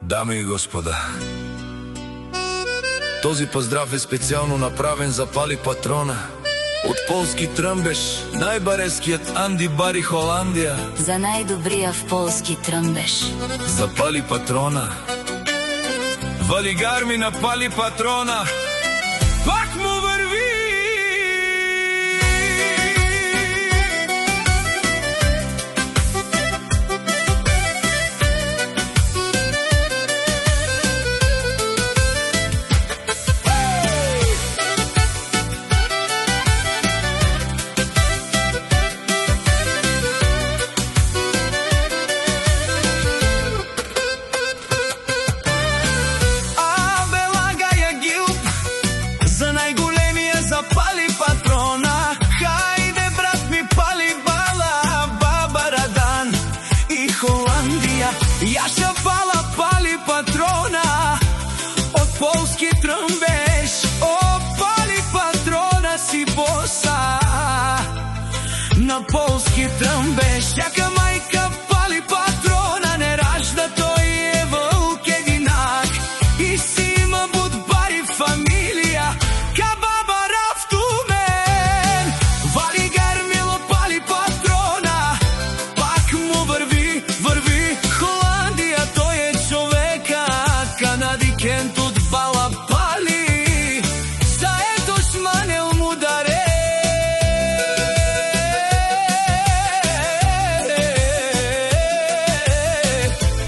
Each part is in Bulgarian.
Дами и господа, този поздрав е специално направен за Пали Патрона от полски тръмбеш, най-бареският Анди Бари Холандия. За най-добрия в полски тръмбеш. За Пали Патрона. Валигар ми на Пали Патрона. Пак му върви. Пали Патрона, хайде брат ми пали бала, баба Радан и Холандия. Јаша бала Пали Патрона од полски тръмбеш. О, Пали Патрона си боса на полски тръмбеш. Јака мајка Пали Патрона не ражда, тој е вълк единак и си има будбари фамилија. От бала Пали, заето сманел му даре.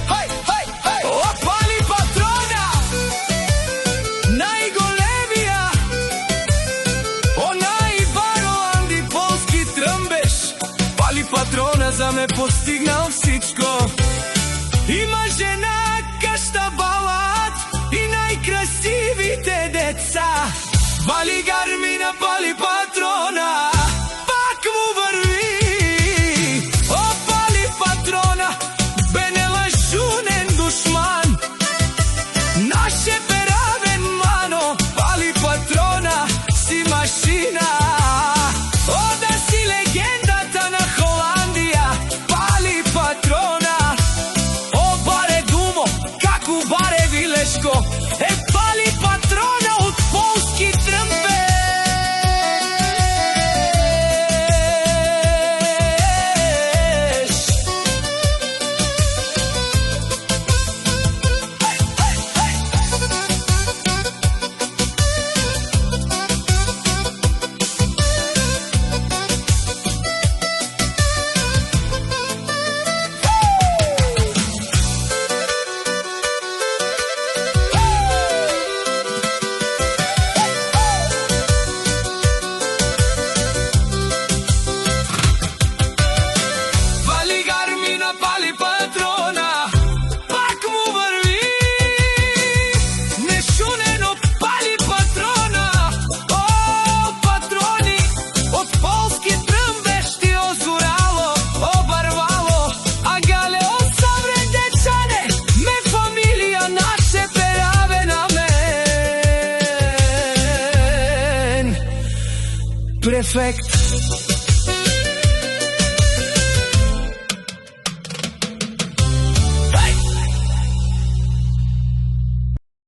Хай, хай, хай! О, Пали Патрона, най-големия, онай бароланди полски тръмбеш. Пали Патрона за ме постигнал всичко. Има жена, къща, балат и най-красивите деца. Валигар ми на Пали Патрона, пак му върви. О, Пали Патрона, бе нелъжунен душман, наше перавен мано. Пали Патрона си машина. О, да си легендата на Холандия, Пали Патрона. О, баре думо, како баре вилешко, е Пали Патрона от полски тръмбеш. Пали Патрона, пак му върви. Нешунено Пали Патрона. О, патрони от полски тръмбеш ти озорало, обървало. А гале от съврен дечане, ме фамилия наше пераве на мен. Префект.